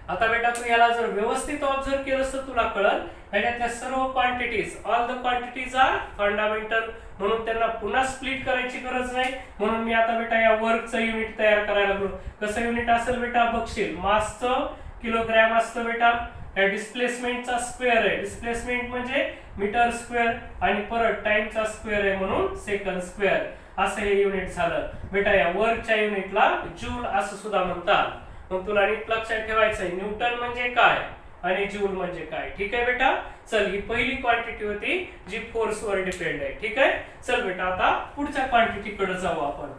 आता बेटा तू याला जर व्यवस्थित ऑब्झर्व केलंस तर तुला कळल याच्यातल्या सर्व quantities, all the quantities are fundamental, म्हणून त्यांना पुन्हा स्प्लिट करायची गरज नाही. म्हणून मी आता बेटा या वर्कचं युनिट तयार करायला लागलो. कसं युनिट असेल बेटा? बघशील मासचं किलोग्रॅम असतं बेटा. या डिस्प्लेसमेंटचा स्क्वेअर आहे. डिस्प्लेसमेंट म्हणजे मीटर स्क्वेअर, आणि परत टाइमचा स्क्वेअर आहे म्हणून सेकंड स्क्वेअर. असं हे युनिट झालं बेटा. या वर्कच्या युनिटला जूल असं सुद्धा म्हणतात. मग तुला नीट लक्षात ठेवायचंय न्यूटन म्हणजे काय आणि जूल म्हणजे काय. ठीक आहे बेटा. चल ही पहिली क्वांटिटी होती जी फोर्स वर डिपेंड आहे. ठीक आहे. चल बेटा आता पुढच्या क्वांटिटी कडे जाऊ आपण.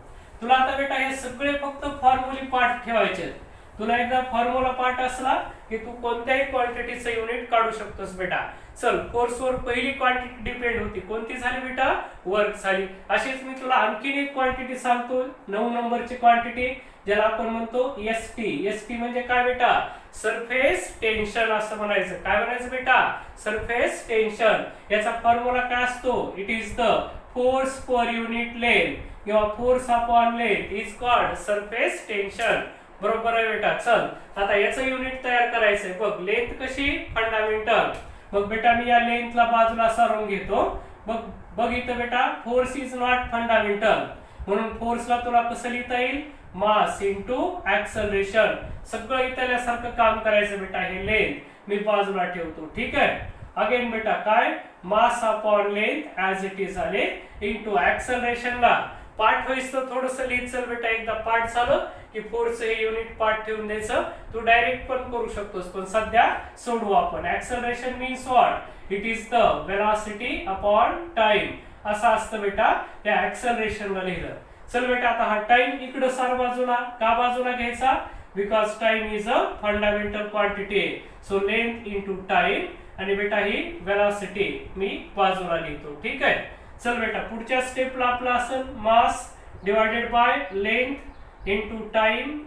तुला आता बेटा हे सगळे फक्त फॉर्म्युले पाठ ठेवायचे. तुला एकदा फॉर्म्युला पाठ असला की तू कोणत्याही क्वांटिटीचं युनिट काढू शकतोस बेटा. चल फोर्स वर पहिली क्वांटिटी डिपेंड होती. कोणती झाली बेटा? वर्क झाली. अशीच मी तुला आणखीन एक क्वांटिटी सांगतो, 9 नंबरची क्वांटिटी, ज्याला आपण म्हणतो एसटी. एसटी म्हणजे काय बेटा? सरफेस टेन्शन असं म्हणायचं. काय म्हणायचं बेटा? Surface tension. याचा फॉर्म्युला काय असतो? It is the force per unit length किंवा force upon length is called surface tension. बरोबर आहे बेटा. चल आता याचं युनिट तयार करायचंय. बघ लेंथ कशी? फंडामेंटल. मग बेटा मी या लेंथला बाजूला सारून घेतो. बघ इथं बेटा फोर्स इज नॉट फंडामेंटल, म्हणून फोर्सला तुला कसं लिहिता येईल? Mass into acceleration. सगळं इथल्यासारखं काम करायचं बेटा. हे लेंथ मी बाजूला ठेवतो. ठीक आहे. अगेन बेटा काय? Mass upon length as it is आले इंटू ऍक्सलरेशनला पार्ट होईस तर थोडंसं लिहित चल बेटा. एकदा पार्ट झालं की फोर्स हे युनिट पार्ट ठेवून द्यायचं. तू डायरेक्ट पण करू शकतोस, पण सध्या सोडवू आपण. Acceleration means what? It is the velocity upon time. असं असतं बेटा या ऍक्सलरेशनला लिहिलं. चल बेटा आता हा टाइम इकडं सार बाजूला. का बाजूला घ्यायचा? Because time is a fundamental quantity. So length into time, आणि बेटा ही वेलोसिटी मी बाजूला लिहितो. ठीक आहे. चल बेटा पुढच्या स्टेपला आपला असेल mass divided by length into time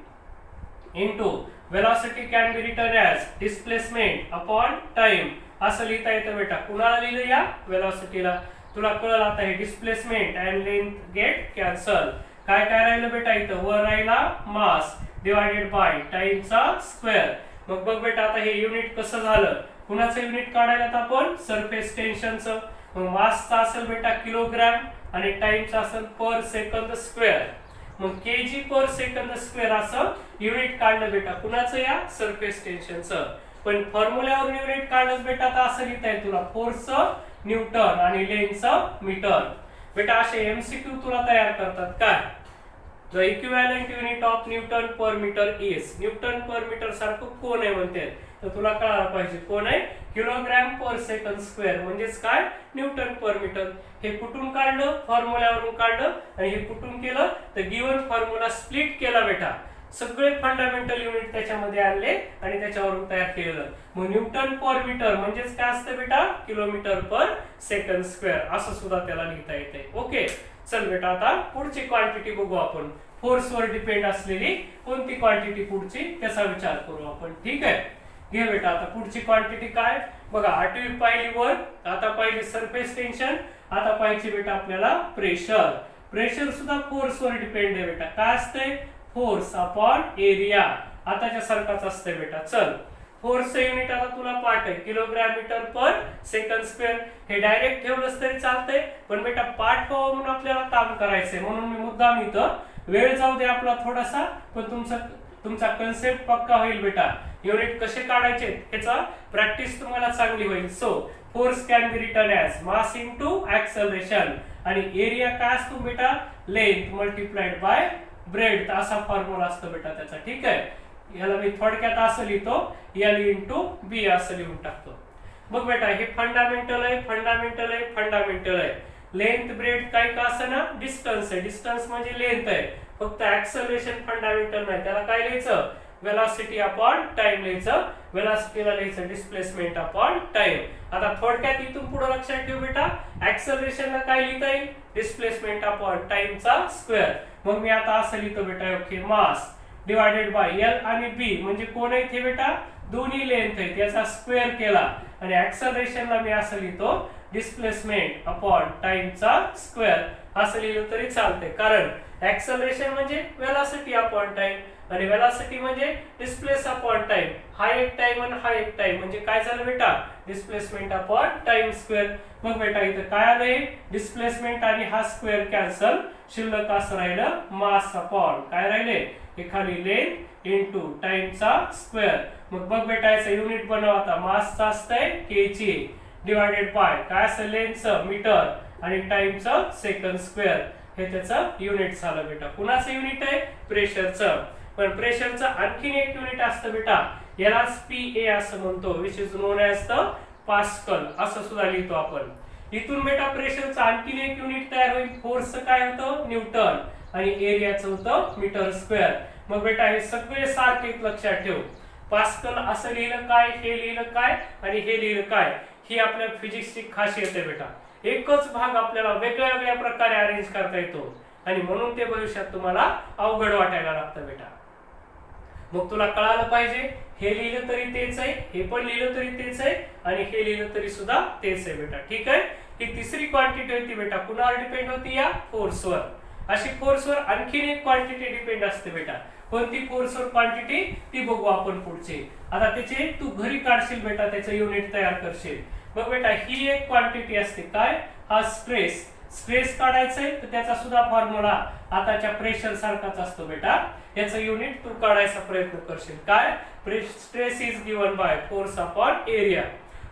into velocity can be written as displacement upon time. असं लिहिता येतं बेटा. कुणाला लिहिलं? या वेलोसिटीला. तुला कळलं आता हे displacement and length get cancel. काय काय राहिलं बेटा? इथं वर राहिला मास डिवायडेड बाय टाइमचा स्क्वेअर. मग बघ बेटा आता हे युनिट कसं झालं? कुणाचं युनिट काढायला आपण? सरफेस टेन्शनचं. मग मासचा असेल बेटा किलोग्रॅम आणि टाइमचा असेल पर सेकंद स्क्वेअर. मग केजी पर सेकंद स्क्वेअर असं युनिट काढलं बेटा. कुणाचं? या सरफेस टेन्शनचं. पण फॉर्म्युल्यावरून युनिट काढलंच बेटा तर असं लिहिता येईल तुला फोर्सचं न्यूटन आणि लेंथचं मीटर. बेटा असे एमसीक्यू तुला तयार करतात काय, the equivalent unit of newton per metre is, newton per metre सारखं कोण आहे म्हणते तर तुला कळायला पाहिजे कोण आहे, किलोग्रॅम पर सेकंड स्क्वेअर म्हणजेच काय न्यूटन पर मीटर. हे कुठून काढलं, फॉर्म्युल्यावरून काढलं आणि हे कुठून केलं तर गिवन फॉर्म्युला स्प्लिट केला बेटा, सगळे फंडामेंटल युनिट त्याच्यामध्ये आणले आणि त्याच्यावरून तयार केलं. मग न्यूटन पर मीटर म्हणजेच काय असतं बेटा, किलोमीटर पर सेकंड स्क्वेअर असं सुद्धा त्याला लिहिता येते. ओके चल बेटा आता पुढची क्वांटिटी बघू आपण, फोर्स वर डिपेंड असलेली कोणती क्वांटिटी पुढची त्याचा विचार करू आपण. ठीक आहे घे बेटा आता पुढची क्वांटिटी काय बघा, आठवी पाहिली वर, आता पाहिली सरफेस टेन्शन, आता पाहिजे बेटा आपल्याला प्रेशर. प्रेशर सुद्धा फोर्स वर डिपेंड आहे बेटा, काय असते फोर्स अपॉन एरिया, आताच्या सारखाच असते बेटा. चल फोर्सचं युनिट आता तुला पाठ आहे किलोग्रॅम मीटर पर सेकंड स्क्वेअर, हे डायरेक्ट ठेवलंच तरी चालतंय पण बेटा पाठ व्हावं म्हणून आपल्याला काम करायचंय म्हणून मी मुद्दाम इथं, वेळ जाऊ दे आपला थोडासा पण तुमचा कन्सेप्ट पक्का होईल बेटा, युनिट कसे काढायचे ह्याचा प्रॅक्टिस तुम्हाला चांगली होईल. So force can be written as mass into acceleration आणि एरिया काय असतो बेटा, लेंथ मल्टिप्लाइड बाय ब्रेड, असा फॉर्म्युला असतो बेटा त्याचा. ठीक आहे याला मी थोडक्यात असं लिहितो, एल इंटू बी असं लिहून टाकतो. बघ बेटा हे फंडामेंटल आहे, फंडामेंटल आहे, फंडामेंटल आहे. लेंथ ब्रेड काही का असं ना डिस्टन्स आहे, डिस्टन्स म्हणजे लेंथ आहे, फक्त ऍक्सलरेशन फंडामेंटल नाही, त्याला काय लिहायचं वेलॉसिटी अपॉन टाइम लिहायचं, वेलॉसिटीला लिहायचं डिस्प्लेसमेंट अपॉन टाइम. आता थोडक्यात इथून पुढे लक्षात ठेव बेटा, ऍक्सलरेशनला काय लिहिता येईल डिस्प्लेसमेंट अपॉन टाइमचा स्क्वेअर. मग मी आता असं लिहितो बेटा okay, mass divided by L आणि बी म्हणजे कोण आहे ते बेटा दोन्ही लेंथ आहे त्याचा स्क्वेअर केला आणि ऍक्सलरेशनला मी असं लिहितो डिस्प्लेसमेंट अपॉन टाइमचा स्क्वेअर असं लिहिलं तरी चालतंय, कारण ऍक्सलरेशन म्हणजे वेलॉसिटी अपॉन टाइम आणि वेलॉसिटी म्हणजे डिस्प्लेस अपॉन टाइम, हा एक टाइम आणि हा एक टाइम म्हणजे काय झालं बेटा डिस्प्लेसमेंट अपॉन टाइम स्क्वेअर. मग बेटा इथं काय आलंय डिस्प्लेसमेंट आणि हा स्क्वेअर कॅन्सल, शिल्लक असं राहिलं मास अपॉन काय राहिले एखादी लेंथ इंटू टाइमचा स्क्वेअर. मग बघ बेटा याचं युनिट बनव आता, मासचा असतंय केजी डिवायडेड बाय काय असं लेंथचं मीटर आणि टाइमचं सेकंड स्क्वेअर, हे त्याचं युनिट झालं बेटा. कुणाचं युनिट आहे प्रेशरचं, पण प्रेशरचं आणखीन एक युनिट असतं बेटा यालाच पीए असं म्हणतो, which is non as the pascal असं सुद्धा लिहितो आपण. इथून बेटा प्रेशरचं आणखीन एक युनिट तयार होईल, फोर्सचं काय होतं न्यूटन आणि एरियाचं होतं मीटर स्क्वेअर. मग बेटा हे सगळे सारखे लक्षात ठेव, पास्कल असं लिहिलं काय, हे लिहिलं काय आणि हे लिहिलं काय, ही आपल्या फिजिक्सची खासियत आहे बेटा, एकच भाग आपल्याला वेगळ्या वेगळ्या प्रकारे अरेंज करता येतो आणि म्हणून ते भविष्यात तुम्हाला अवघड वाटायला लागतं बेटा. मग तुला कळालं पाहिजे हे लिहिलं तरी तेच आहे, हे पण लिहिलं तरी तेच आहे आणि हे लिहिलं तरी सुद्धा तेच आहे बेटा. ठीक आहे ही तिसरी क्वांटिटी होती बेटा, कुणावर डिपेंड होती या फोर्सवर. अशी फोर्सवर आणखीन एक क्वांटिटी डिपेंड असते बेटा, कोणती फोर्सवर क्वांटिटी ती बघू आपण पुढचे. आता त्याचे तू घरी काढशील बेटा, त्याचं युनिट तयार करशील. बघ बेटा ही एक क्वांटिटी असते काय, हा स्ट्रेस, स्ट्रेस काढायचंय तर त्याचा सुद्धा फॉर्म्युला आताच्या प्रेशर सारखाच असतो बेटा, याचं युनिट तू काढायचा प्रयत्न करशील काय, stress is given by force upon area.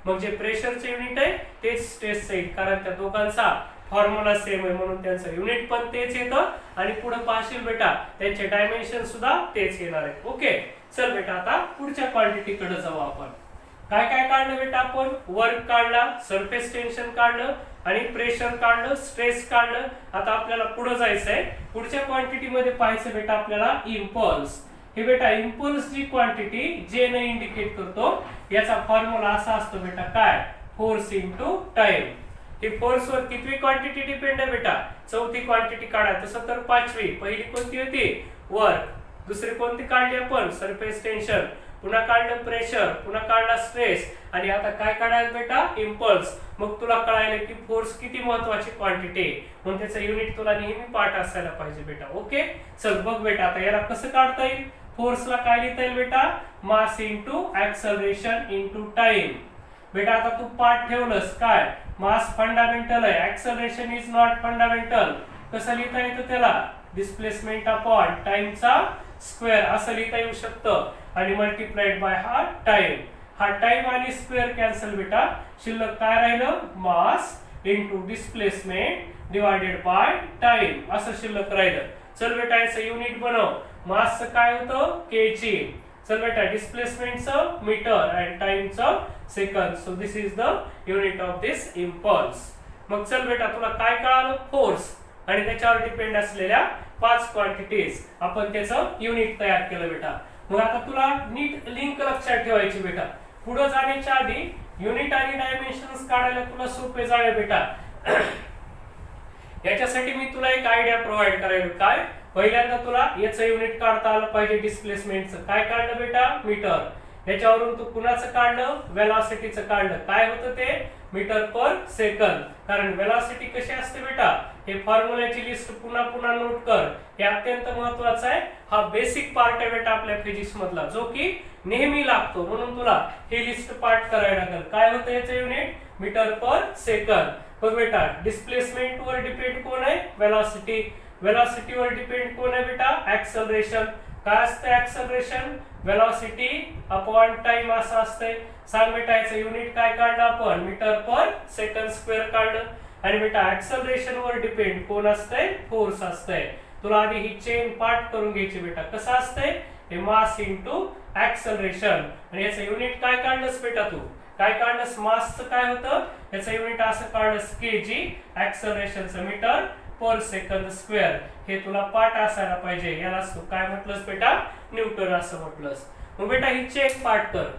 मग जे प्रेशरचे युनिट आहे तेच स्ट्रेसचं येईल, कारण त्या दोघांचा फॉर्म्युला सेम आहे म्हणून त्यांचं युनिट पण तेच येतं आणि पुढे पाहशील बेटा त्यांचे डायमेन्शन सुद्धा तेच येणार आहे. ओके चल बेटा आता पुढच्या क्वांटिटी कडे जाऊ आपण. काय काय काढलं बेटा आपण, वर्क काढला, सरफेस टेन्शन काढलं आणि प्रेशर काढलं, स्ट्रेस काढलं. आता आपल्याला पुढे जायचंय, पुढच्या क्वांटिटी मध्ये पाहायचं बेटा आपल्याला इम्पल्स. हे बेटा इम्पल्स जी क्वांटिटी जे ने इंडिकेट करतो याचा फॉर्म्युला असा असतो बेटा काय, फोर्स इंटू टाइम. ही फोर्स वर कितवी क्वांटिटी डिपेंड आहे बेटा, चौथी क्वांटिटी काढा, तसं तर पाचवी. पहिली कोणती होती वर्क, दुसरी कोणती काढली आपण सरफेस टेन्शन, पुन्हा काढलं प्रेशर, पुन्हा काढला स्ट्रेस आणि आता काय काढायचं बेटा इम्पल्स. मग तुला कळायला की फोर्स किती महत्वाची क्वांटिटी आहे म्हणून त्याचं युनिट तुला नेहमी पाठ असायला पाहिजे बेटा. ओके चल बघ बेटा आता याला कसं काढता येईल, फोर्सला काय लिहिता येईल बेटा mass into acceleration into time. बेटा आता तू पाठ ठेवलंस काय, मास फंडामेंटल आहे, ऍक्सलरेशन इज नॉट फंडामेंटल, कसं लिहिता येतं त्याला डिस्प्लेसमेंट अपॉन टाइमचा स्क्वेअर असं लिहिता येऊ शकतं आणि मल्टिप्लाइड बाय हा टाइम. हा टाइम आणि स्क्वेअर कॅन्सल बेटा, शिल्लक काय राहिलं mass into displacement divided by time असं शिल्लक राहिलं. चल बेटा याचं युनिट बनव. मासचं काय होतं kg. चल बेटा डिस्प्लेसमेंटचं मीटर अँड टाइमचं second. So this is the unit of this impulse. मग चल बेटा तुला काय कळालं फोर्स आणि त्याच्यावर डिपेंड असलेल्या 5 क्वांटिटीज आपण त्याचं युनिट तयार केलं बेटा. मग आता तुला नीट लिंक लक्षात ठेवायची बेटा. पुढे जाण्याच्या आधी युनिट आणि डायमेन्शन्स काढायला तुला सोपे जावे बेटा. याच्यासाठी मी तुला एक आयडिया प्रोव्हाइड करायला. काय पहिल्यांदा तुला याचं युनिट काढता आलं पाहिजे. डिस्प्लेसमेंटचं काय काढलं बेटा मीटर. याच्यावरून तू कुणाचं काढलं वेलॉसिटीचं काढलं. काय होतं ते मीटर पर सेकंद. कारण वेलॉसिटी कशी असते बेटा हे फॉर्म्युल्याची लिस्ट पुन्हा पुन्हा नोट कर. हे अत्यंत महत्वाचं आहे. हा बेसिक पार्ट आहे बेटा आपल्या फिजिक्स मधला जो की नेहमी लागतो. म्हणून तुला हे लिस्ट पार्ट करायला लागेल. काय होतं याचं युनिट मीटर पर सेकंद. बघ बेटा डिस्प्लेसमेंट वर डिपेंड कोण आहे वेलॉसिटी. वेलॉसिटी वर डिपेंड कोण आहे बेटा ऍक्सलरेशन. काय असतं ऍक्सलरेशन वेलॉसिटी अपॉन टाइम असं असतंय. सांग बेटा याचं युनिट काय काढलं आपण मीटर पर सेकंड स्क्वेअर काढलं. आणि बेटा ऍक्सलरेशन वर डिपेंड कोण असतंय फोर्स असतंय. तुला आधी ही चेन पार्ट करून घ्यायची बेटा. कसं असतंय हे मास इंटू ऍक्सलरेशन. आणि याचं युनिट काय काढलंस बेटा तू काय काढलंस मासचं काय होतं याचं युनिट असं काढलंस kg. ऍक्सलरेशनचं मीटर पर सेकंद स्क्वेअर. हे तुला पाठ असायला पाहिजे. यालाच तू काय म्हटलंस बेटा न्यूटन असं म्हटलंस. मग बेटा ही चेक पाठ कर.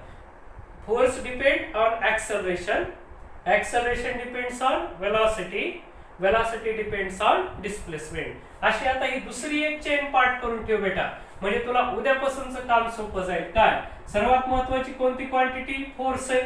Force depend on acceleration. Acceleration depends on velocity. Velocity depends on displacement. अशी आता ही दुसरी एक चेन पार्ट करून ठेव बेटा. म्हणजे तुला उद्यापासूनचं काम सोपं जाईल. काय सर्वात महत्वाची कोणती क्वांटिटी फोर्स आहे.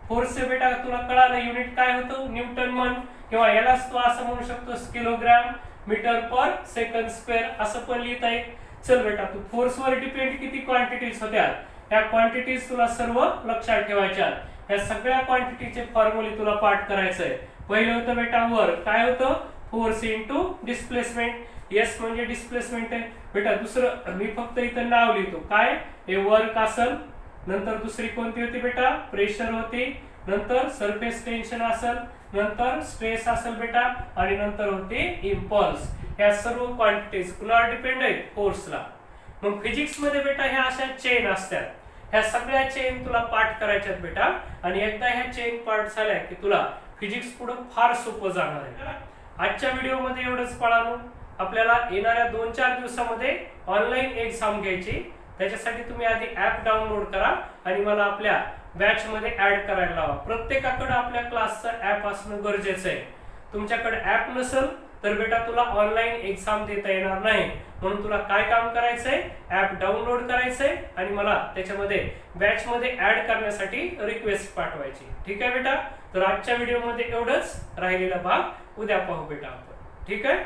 फोर्स आहे बेटा तुला कळालं युनिट काय होतं न्यूटन म्हण किंवा यालाच तू असं म्हणू शकतोस kilogram metre per second square असं पण लिहिता येईल. चल बेटा तू फोर्स वर डिपेंड किती क्वांटिटीज होत्या त्या क्वांटिटीज तुला सर्व लक्षात ठेवायच्या. या सगळ्या क्वांटिटीचे फॉर्म्युले तुला पाठ करायचंय. पहिलं होतं बेटा वर काय होतं फोर्स इंटू डिस्प्लेसमेंट. एस म्हणजे डिस्प्लेसमेंट आहे बेटा. दुसरं मी फक्त इथं नाव लिहितो काय हे वर्क असेल. नंतर दुसरी कोणती होती बेटा प्रेशर होती. नंतर सरफेस टेन्शन असेल. नंतर स्ट्रेस असेल बेटा. आणि नंतर होती इम्पल्स. ह्या सर्व क्वांटिटीज कुणावर डिपेंड आहेत फोर्सला. मग फिजिक्स मध्ये बेटा ह्या अशा चेन असतात. ह्या सगळ्या चेन तुला पाठ करायच्यात बेटा. आणि एकदा ह्या चेन पाठ झाल्या की तुला फिजिक्स पुढे फार सोपं जाणार आहे. आजच्या व्हिडिओ मध्ये एवढंच पाळालो. आपल्याला येणाऱ्या 2-4 दिवसामध्ये ऑनलाईन एक्झाम घ्यायची. त्याच्यासाठी तुम्ही आधी ऍप डाउनलोड करा आणि मला आपल्या बॅच मध्ये ऍड करायला लावा. प्रत्येकाकडे आपल्या क्लासचं ऍप असणं गरजेचं आहे. तुमच्याकडे ऍप नसेल तर बेटा तुला ऑनलाईन एक्झाम देता येणार नाही. म्हणून तुला काय काम करायचंय ऍप डाउनलोड करायचंय आणि मला त्याच्यामध्ये बॅच मध्ये ऍड करण्यासाठी रिक्वेस्ट पाठवायची. ठीक आहे बेटा. तर आजच्या व्हिडिओ मध्ये एवढंच. राहिलेला भाग उद्या पाहू बेटा आपण. ठीक आहे.